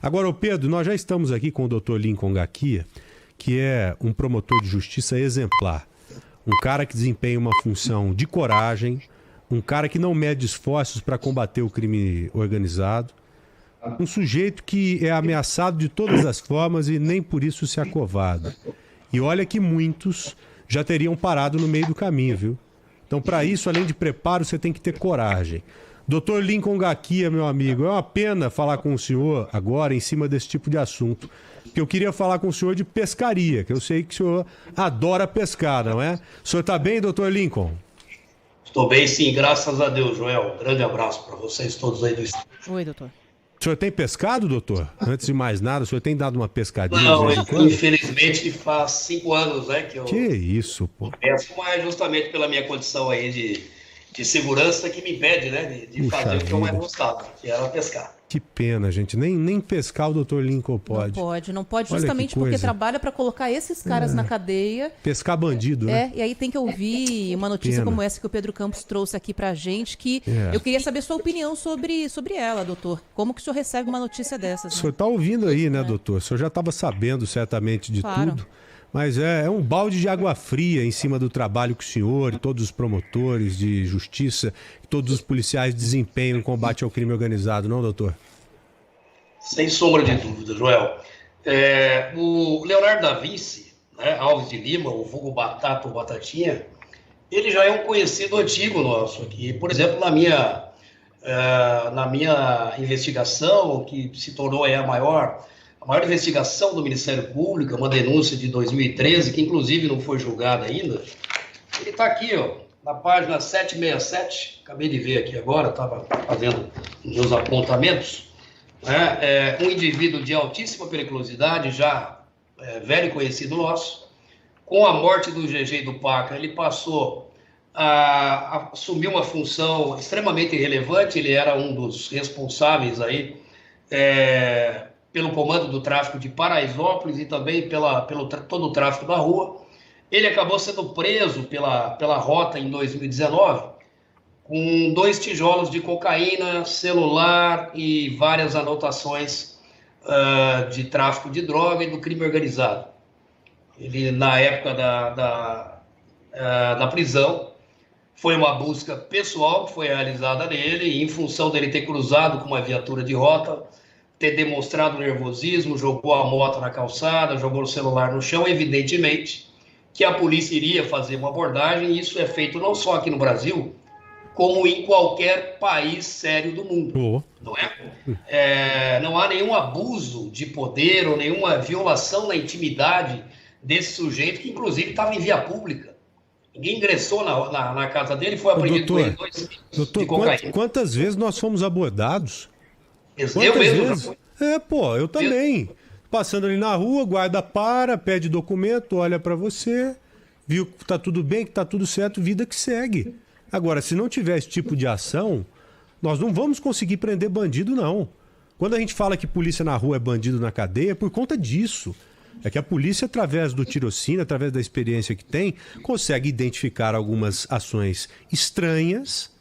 Agora, ô Pedro, nós já estamos aqui com o Dr. Lincoln Ngakia, que é um promotor de justiça exemplar. Um cara que desempenha uma função de coragem, um cara que não mede esforços para combater o crime organizado, um sujeito que é ameaçado de todas as formas e nem por isso se acovarda. E olha que muitos já teriam parado no meio do caminho, viu? Então, para isso, além de preparo, você tem que ter coragem. Dr. Lincoln Ngakia, meu amigo, é uma pena falar com o senhor agora em cima desse tipo de assunto. Porque eu queria falar com o senhor de pescaria, que eu sei que o senhor adora pescar, não é? O senhor está bem, Dr. Lincoln? Estou bem, sim, graças a Deus, Joel. Um grande abraço para vocês todos aí do estúdio. Oi, doutor. O senhor tem pescado, doutor? Antes de mais nada, o senhor tem dado uma pescadinha? Não, infelizmente faz 5 anos, né, que eu... Que isso, pô. Pesco, mas justamente pela minha condição aí de segurança que me impede, né, de fazer o que eu mais gostava, que era pescar. Que pena, gente. Nem pescar o Dr. Lincoln pode. Não pode justamente porque trabalha para colocar esses caras na cadeia. Pescar bandido, né? E aí tem que ouvir uma notícia como essa que o Pedro Campos trouxe aqui pra gente, que eu queria saber sua opinião sobre ela, doutor. Como que o senhor recebe uma notícia dessas? O senhor tá ouvindo aí, né, doutor? O senhor já estava sabendo certamente de tudo. Mas é um balde de água fria em cima do trabalho que o senhor e todos os promotores de justiça, todos os policiais desempenham em combate ao crime organizado, não, doutor? Sem sombra de dúvida, Joel. O Leonardo da Vinci, né, Alves de Lima, o vulgo Batata ou Batatinha, ele já é um conhecido antigo nosso aqui. Por exemplo, na minha investigação, que se tornou a maior investigação do Ministério Público, uma denúncia de 2013, que inclusive não foi julgada ainda, ele está aqui, ó, na página 767, acabei de ver aqui agora, estava fazendo meus apontamentos, né? Um indivíduo de altíssima periculosidade, já velho conhecido nosso, com a morte do GG e do Paca, ele passou a assumir uma função extremamente relevante, ele era um dos responsáveis aí, pelo comando do tráfico de Paraisópolis e também pelo todo o tráfico da rua. Ele acabou sendo preso pela rota em 2019 com 2 tijolos de cocaína, celular e várias anotações de tráfico de droga e do crime organizado. Ele, na época da prisão, foi uma busca pessoal que foi realizada nele, e em função dele ter cruzado com uma viatura de rota, ter demonstrado nervosismo, jogou a moto na calçada, jogou o celular no chão, evidentemente que a polícia iria fazer uma abordagem, e isso é feito não só aqui no Brasil, como em qualquer país sério do mundo, não é? Não há nenhum abuso de poder ou nenhuma violação na intimidade desse sujeito, que inclusive estava em via pública. Ninguém ingressou na casa dele, foi apreendido com ele 2 quilos de cocaína. Quantas vezes nós fomos abordados? Eu mesmo. Eu também. Passando ali na rua, guarda pede documento, olha pra você, viu que tá tudo bem, que tá tudo certo, vida que segue. Agora, se não tiver esse tipo de ação, nós não vamos conseguir prender bandido, não. Quando a gente fala que polícia na rua é bandido na cadeia, é por conta disso. É que a polícia, através do tirocínio, através da experiência que tem, consegue identificar algumas ações estranhas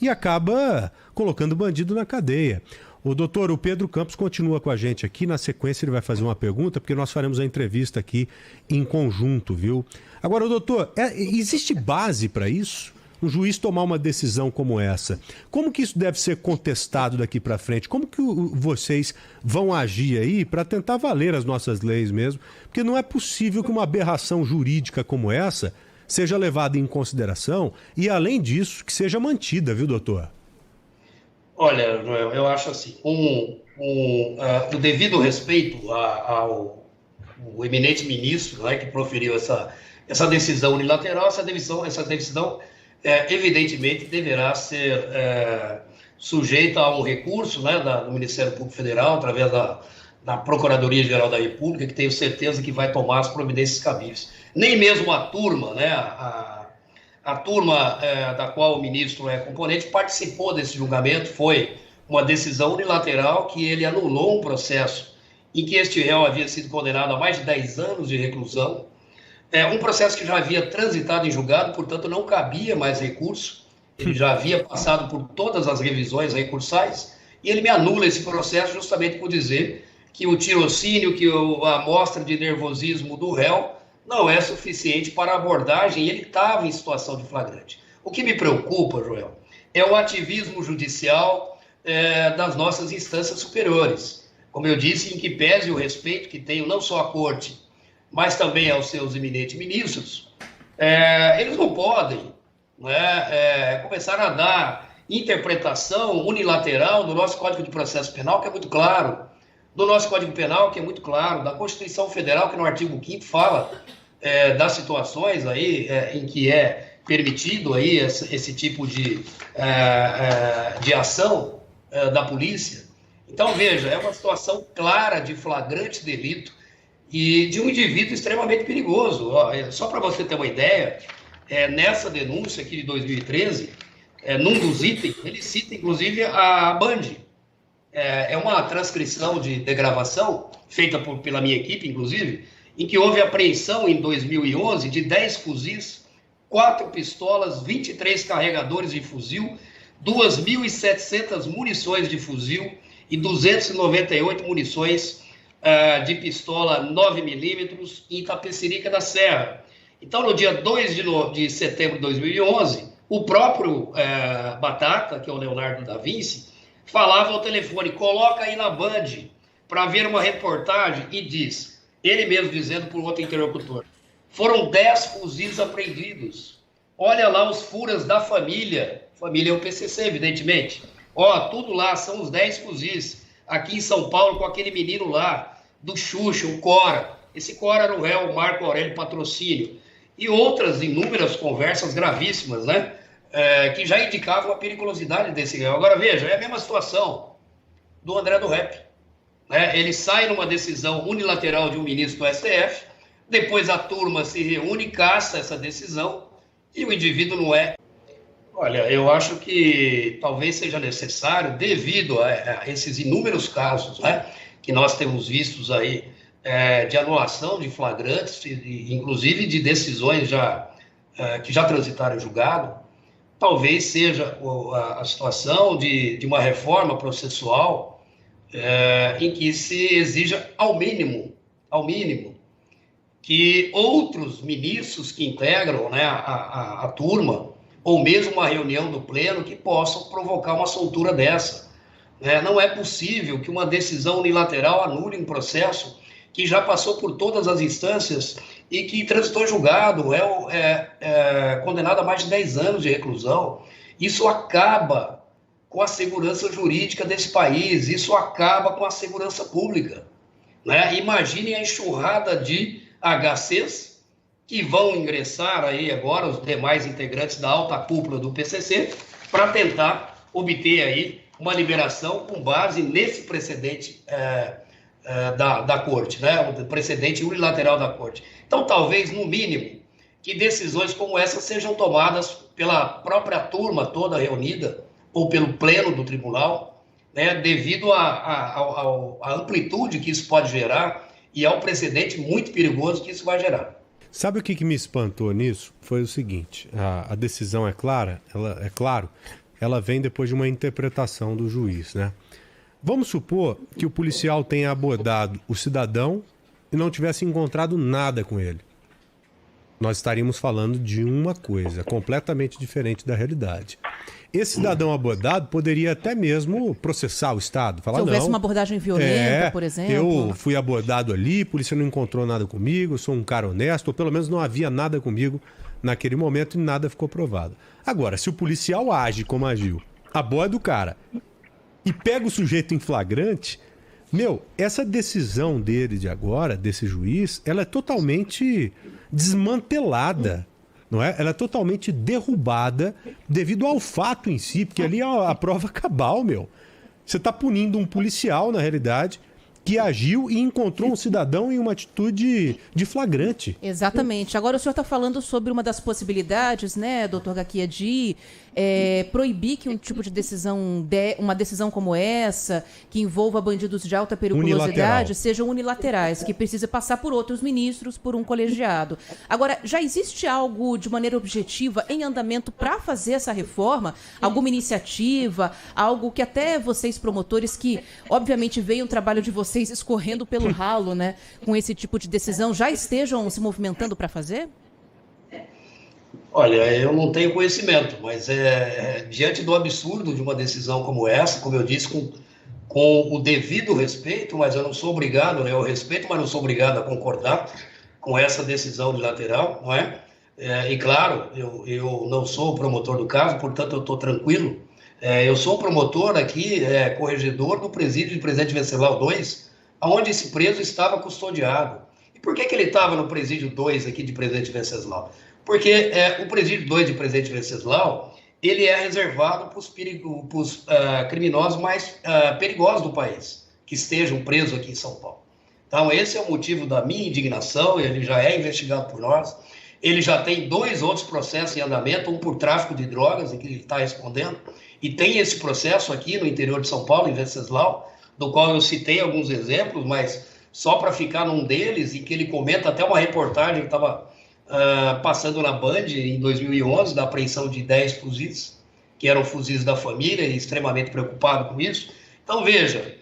e acaba colocando bandido na cadeia. O Pedro Campos continua com a gente aqui. Na sequência ele vai fazer uma pergunta, porque nós faremos a entrevista aqui em conjunto, viu? Agora, doutor, existe base para isso? Um juiz tomar uma decisão como essa? Como que isso deve ser contestado daqui para frente? Como que vocês vão agir aí para tentar valer as nossas leis mesmo? Porque não é possível que uma aberração jurídica como essa seja levada em consideração e, além disso, que seja mantida, viu, doutor? Olha, Joel, eu acho assim, o devido respeito ao eminente ministro, né, que proferiu essa decisão unilateral, essa decisão evidentemente deverá ser sujeita a um recurso, né, do Ministério Público Federal, através da Procuradoria-Geral da República, que tenho certeza que vai tomar as providências cabíveis. Nem mesmo a turma, né, a turma da qual o ministro é componente participou desse julgamento. Foi uma decisão unilateral que ele anulou um processo em que este réu havia sido condenado a mais de 10 anos de reclusão. Um processo que já havia transitado em julgado, portanto não cabia mais recurso. Ele já havia passado por todas as revisões recursais e ele me anula esse processo justamente por dizer que o tirocínio, que a amostra de nervosismo do réu não é suficiente para a abordagem, e ele estava em situação de flagrante. O que me preocupa, Joel, é o ativismo judicial das nossas instâncias superiores. Como eu disse, em que pese o respeito que tenho não só à corte, mas também aos seus eminentes ministros, eles não podem começar a dar interpretação unilateral do nosso Código de Processo Penal, que é muito claro, do nosso Código Penal, que é muito claro, da Constituição Federal, que no artigo 5º fala das situações aí em que é permitido aí esse tipo de ação da polícia. Então, veja, é uma situação clara de flagrante delito e de um indivíduo extremamente perigoso. Só para você ter uma ideia, nessa denúncia aqui de 2013, num dos itens, ele cita inclusive a Band. É uma transcrição de gravação, feita pela minha equipe, inclusive, em que houve apreensão em 2011 de 10 fuzis, 4 pistolas, 23 carregadores de fuzil, 2.700 munições de fuzil e 298 munições de pistola 9mm em Itapecerica da Serra. Então, no dia 2 de setembro de 2011, o próprio Batata, que é o Leonardo da Vinci, falava ao telefone, coloca aí na Band para ver uma reportagem e diz, ele mesmo dizendo por outro interlocutor, foram 10 fuzis apreendidos. Olha lá os furas da família é o PCC, evidentemente. Tudo lá, são os 10 fuzis. Aqui em São Paulo, com aquele menino lá, do Xuxa, o Cora. Esse Cora era o réu Marco Aurélio Patrocínio. E outras inúmeras conversas gravíssimas, né? Que já indicavam a periculosidade desse réu. Agora, veja, é a mesma situação do André do Rep. Ele sai numa decisão unilateral de um ministro do STF, depois a turma se reúne, caça essa decisão, e o indivíduo não é. Olha, eu acho que talvez seja necessário, devido a esses inúmeros casos, né, que nós temos vistos aí, de anulação de flagrantes, inclusive de decisões que já transitaram em julgado, talvez seja a situação de uma reforma processual em que se exija ao mínimo, que outros ministros que integram, né, a turma, ou mesmo uma reunião do pleno, que possam provocar uma soltura dessa. Não é possível que uma decisão unilateral anule um processo que já passou por todas as instâncias e que transitou julgado, condenado a mais de 10 anos de reclusão. Isso acaba com a segurança jurídica desse país, isso acaba com a segurança pública. Imaginem a enxurrada de HCs que vão ingressar aí agora, os demais integrantes da alta cúpula do PCC, para tentar obter aí uma liberação com base nesse precedente da Corte, né? O precedente unilateral da Corte. Então, talvez, no mínimo, que decisões como essa sejam tomadas pela própria turma toda reunida, ou pelo pleno do tribunal, né? Devido à amplitude que isso pode gerar e ao precedente muito perigoso que isso vai gerar. Sabe o que me espantou nisso? Foi o seguinte, a decisão é clara, ela vem depois de uma interpretação do juiz, né? Vamos supor que o policial tenha abordado o cidadão e não tivesse encontrado nada com ele. Nós estaríamos falando de uma coisa completamente diferente da realidade. Esse cidadão abordado poderia até mesmo processar o Estado. Falar, se houvesse uma abordagem violenta, por exemplo. Eu fui abordado ali, a polícia não encontrou nada comigo, eu sou um cara honesto, ou pelo menos não havia nada comigo naquele momento e nada ficou provado. Agora, se o policial age como agiu, aborda o cara e pega o sujeito em flagrante, essa decisão dele de agora, desse juiz, ela é totalmente desmantelada. Não é? Ela é totalmente derrubada devido ao fato em si, porque ali é a prova cabal, Você está punindo um policial, na realidade, que agiu e encontrou um cidadão em uma atitude de flagrante. Exatamente. Agora o senhor está falando sobre uma das possibilidades, né, doutor Gaquia, de proibir que um tipo de decisão, uma decisão como essa, que envolva bandidos de alta periculosidade, sejam unilaterais, que precisa passar por outros ministros, por um colegiado. Agora, já existe algo de maneira objetiva em andamento para fazer essa reforma? Alguma iniciativa? Algo que até vocês, promotores, que obviamente veem o trabalho de vocês vocês escorrendo pelo ralo, né, com esse tipo de decisão, já estejam se movimentando para fazer? Olha, eu não tenho conhecimento, mas diante do absurdo de uma decisão como essa, como eu disse, com o devido respeito, mas eu não sou obrigado, né? Eu respeito, mas não sou obrigado a concordar com essa decisão unilateral, não é? E claro, eu não sou o promotor do caso, portanto eu estou tranquilo. Eu sou promotor aqui, corregedor do presídio de Presidente Venceslau II, onde esse preso estava custodiado. E por que ele estava no presídio 2 aqui de Presidente Venceslau? Porque o presídio 2 de Presidente Venceslau, ele é reservado para os criminosos mais perigosos do país, que estejam presos aqui em São Paulo. Então, esse é o motivo da minha indignação, ele já é investigado por nós, ele já tem 2 outros processos em andamento, um por tráfico de drogas, em que ele está respondendo, e tem esse processo aqui no interior de São Paulo, em Venceslau, do qual eu citei alguns exemplos, mas só para ficar num deles, em que ele comenta até uma reportagem que estava passando na Band em 2011, da apreensão de 10 fuzis, que eram fuzis da família, e extremamente preocupado com isso. Então, veja,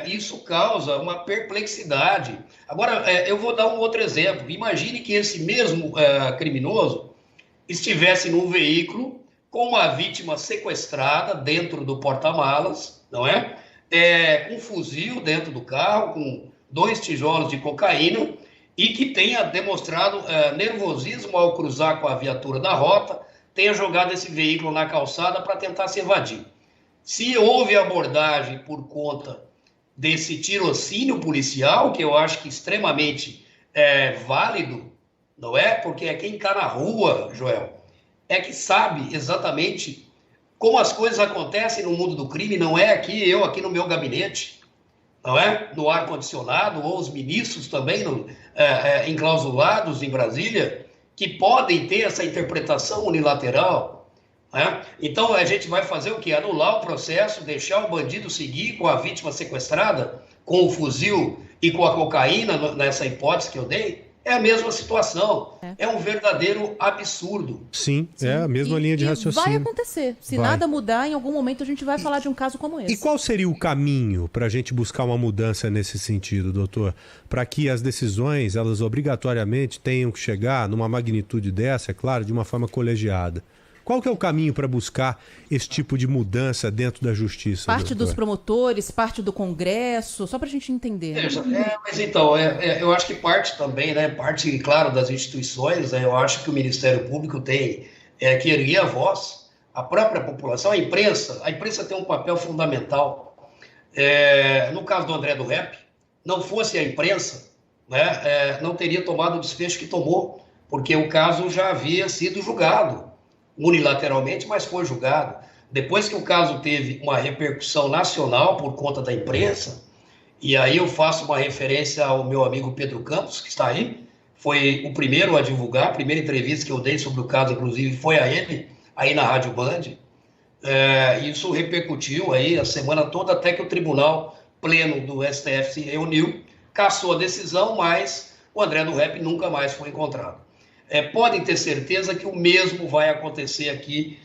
isso causa uma perplexidade. Agora, eu vou dar um outro exemplo. Imagine que esse mesmo criminoso estivesse num veículo com uma vítima sequestrada dentro do porta-malas, não é? Um fuzil dentro do carro, com 2 tijolos de cocaína, e que tenha demonstrado nervosismo ao cruzar com a viatura da rota, tenha jogado esse veículo na calçada para tentar se evadir. Se houve abordagem por conta desse tirocínio policial, que eu acho que extremamente válido, não é? Porque quem está na rua, Joel, é que sabe exatamente como as coisas acontecem no mundo do crime, não é aqui no meu gabinete, não é? No ar-condicionado, ou os ministros também enclausulados em Brasília, que podem ter essa interpretação unilateral. Né? Então, a gente vai fazer o quê? Anular o processo, deixar o bandido seguir com a vítima sequestrada, com o fuzil e com a cocaína, nessa hipótese que eu dei? É a mesma situação. É um verdadeiro absurdo. Sim, é a mesma linha de raciocínio. Vai acontecer. Se nada mudar, em algum momento a gente vai falar de um caso como esse. E qual seria o caminho para a gente buscar uma mudança nesse sentido, doutor? Para que as decisões, elas obrigatoriamente tenham que chegar numa magnitude dessa, é claro, de uma forma colegiada. Qual que é o caminho para buscar esse tipo de mudança dentro da justiça? Parte doutor? dos promotores, parte do Congresso, só para a gente entender. Mas então, eu acho que parte também, né? Parte, claro, das instituições, eu acho que o Ministério Público tem que erguer a voz, a própria população, a imprensa tem um papel fundamental. No caso do André do Rep, não fosse a imprensa, né, não teria tomado o desfecho que tomou, porque o caso já havia sido julgado unilateralmente, mas foi julgado. Depois que o caso teve uma repercussão nacional por conta da imprensa, e aí eu faço uma referência ao meu amigo Pedro Campos, que está aí, foi o primeiro a divulgar, a primeira entrevista que eu dei sobre o caso, inclusive, foi a ele, aí na Rádio Band. Isso repercutiu aí a semana toda, até que o Tribunal Pleno do STF se reuniu, cassou a decisão, mas o André do Rep nunca mais foi encontrado. Podem ter certeza que o mesmo vai acontecer aqui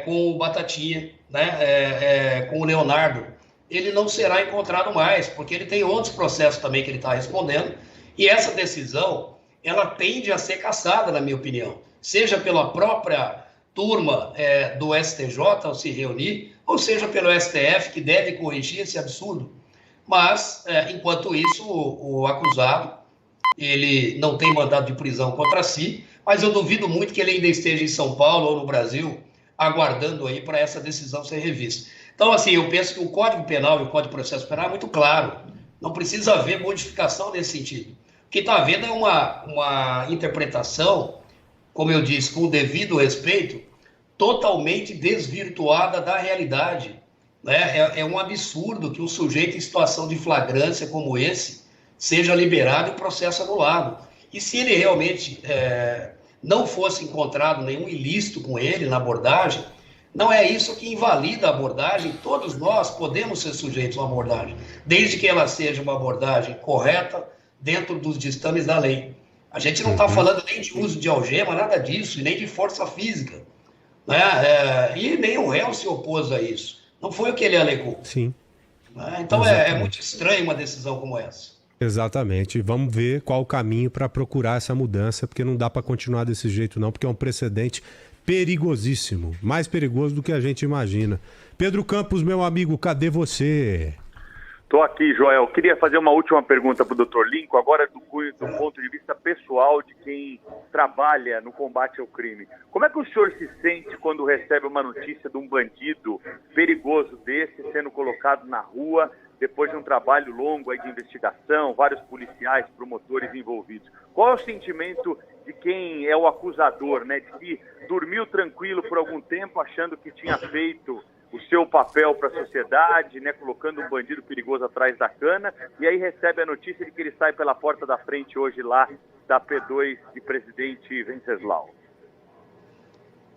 com o Batatinha, né? Com o Leonardo. Ele não será encontrado mais, porque ele tem outros processos também que ele está respondendo, e essa decisão, ela tende a ser cassada, na minha opinião, seja pela própria turma do STJ ao se reunir, ou seja pelo STF, que deve corrigir esse absurdo. Mas, enquanto isso, o acusado, ele não tem mandado de prisão contra si, mas eu duvido muito que ele ainda esteja em São Paulo ou no Brasil, aguardando aí para essa decisão ser revista. Então, assim, eu penso que o Código Penal e o Código de Processo Penal é muito claro, não precisa haver modificação nesse sentido. O que está havendo é uma interpretação, como eu disse, com o devido respeito, totalmente desvirtuada da realidade. Né? É um absurdo que um sujeito em situação de flagrância como esse seja liberado e o processo anulado. E se ele realmente não fosse encontrado nenhum ilícito com ele na abordagem, não é isso que invalida a abordagem. Todos nós podemos ser sujeitos a uma abordagem, desde que ela seja uma abordagem correta dentro dos ditames da lei. A gente não está falando nem de uso de algema, nada disso, e nem de força física. Né? E nem o réu se opôs a isso. Não foi o que ele alegou. Sim. Né? Então é muito estranho uma decisão como essa. Exatamente. Vamos ver qual o caminho para procurar essa mudança, porque não dá para continuar desse jeito não, porque é um precedente perigosíssimo, mais perigoso do que a gente imagina. Pedro Campos, meu amigo, cadê você? Estou aqui, Joel. Queria fazer uma última pergunta para o Dr. Lincoln, agora do ponto de vista pessoal de quem trabalha no combate ao crime. Como é que o senhor se sente quando recebe uma notícia de um bandido perigoso desse sendo colocado na rua depois de um trabalho longo aí de investigação, vários policiais, promotores envolvidos? Qual é o sentimento de quem é o acusador, né? De que dormiu tranquilo por algum tempo achando que tinha feito o seu papel para a sociedade, né, colocando um bandido perigoso atrás da cana, e aí recebe a notícia de que ele sai pela porta da frente hoje lá da P2 de Presidente Venceslau?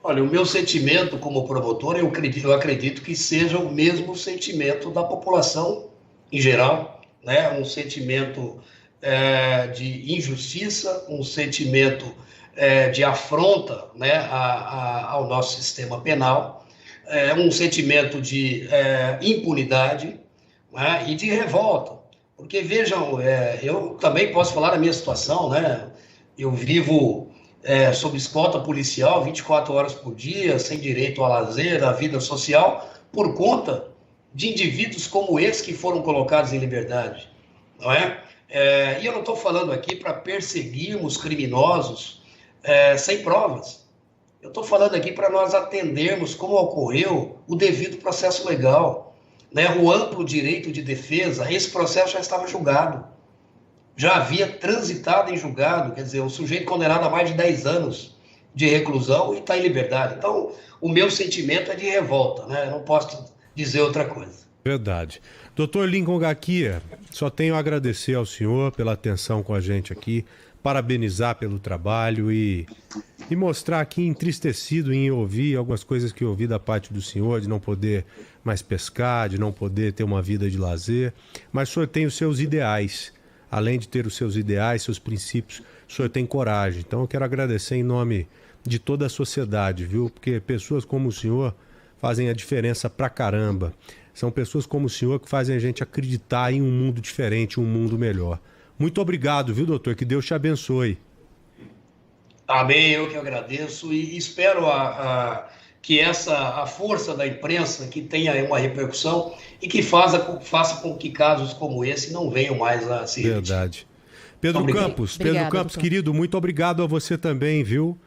Olha, o meu sentimento como promotor, eu acredito que seja o mesmo sentimento da população em geral, né? Um sentimento de injustiça, um sentimento de afronta, né, ao nosso sistema penal, um sentimento de impunidade, né, e de revolta. Porque, vejam, eu também posso falar da minha situação, né? Eu vivo sob escolta policial 24 horas por dia, sem direito a lazer, à vida social, por conta de indivíduos como esse que foram colocados em liberdade, não é? E eu não estou falando aqui para perseguirmos criminosos sem provas. Eu estou falando aqui para nós atendermos como ocorreu o devido processo legal, né? O amplo direito de defesa. Esse processo já estava julgado, já havia transitado em julgado, quer dizer, o sujeito condenado a mais de 10 anos de reclusão e está em liberdade. Então, o meu sentimento é de revolta, né? Eu não posso dizer outra coisa. Verdade. Doutor Lincoln Gaquia, só tenho a agradecer ao senhor pela atenção com a gente aqui, parabenizar pelo trabalho e mostrar aqui entristecido em ouvir algumas coisas que eu ouvi da parte do senhor, de não poder mais pescar, de não poder ter uma vida de lazer, mas o senhor tem os seus ideais. Além de ter os seus ideais, seus princípios, o senhor tem coragem. Então eu quero agradecer em nome de toda a sociedade, viu? Porque pessoas como o senhor fazem a diferença pra caramba. São pessoas como o senhor que fazem a gente acreditar em um mundo diferente, um mundo melhor. Muito obrigado, viu, doutor? Que Deus te abençoe. Amém, eu que agradeço e espero que a força da imprensa que tenha uma repercussão e que faça com que casos como esse não venham mais a se repetir. Verdade. Pedro Campos, doutor. Querido, muito obrigado a você também, viu?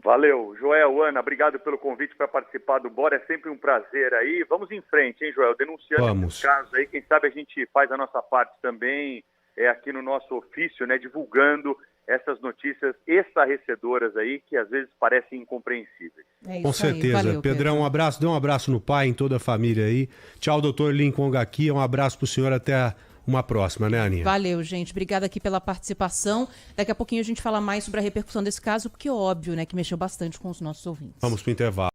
Valeu. Joel, Ana, obrigado pelo convite para participar do Bora. É sempre um prazer aí. Vamos em frente, hein, Joel? Denunciando esses casos aí. Quem sabe a gente faz a nossa parte também aqui no nosso ofício, né? Divulgando essas notícias estarrecedoras aí que às vezes parecem incompreensíveis. Com certeza. Valeu, Pedrão, um abraço. Dê um abraço no pai, em toda a família aí. Tchau, doutor Lincoln Gaquia. Um abraço pro senhor até uma próxima, né, Aninha? Valeu, gente. Obrigada aqui pela participação. Daqui a pouquinho a gente fala mais sobre a repercussão desse caso, porque é óbvio, né, que mexeu bastante com os nossos ouvintes. Vamos pro intervalo.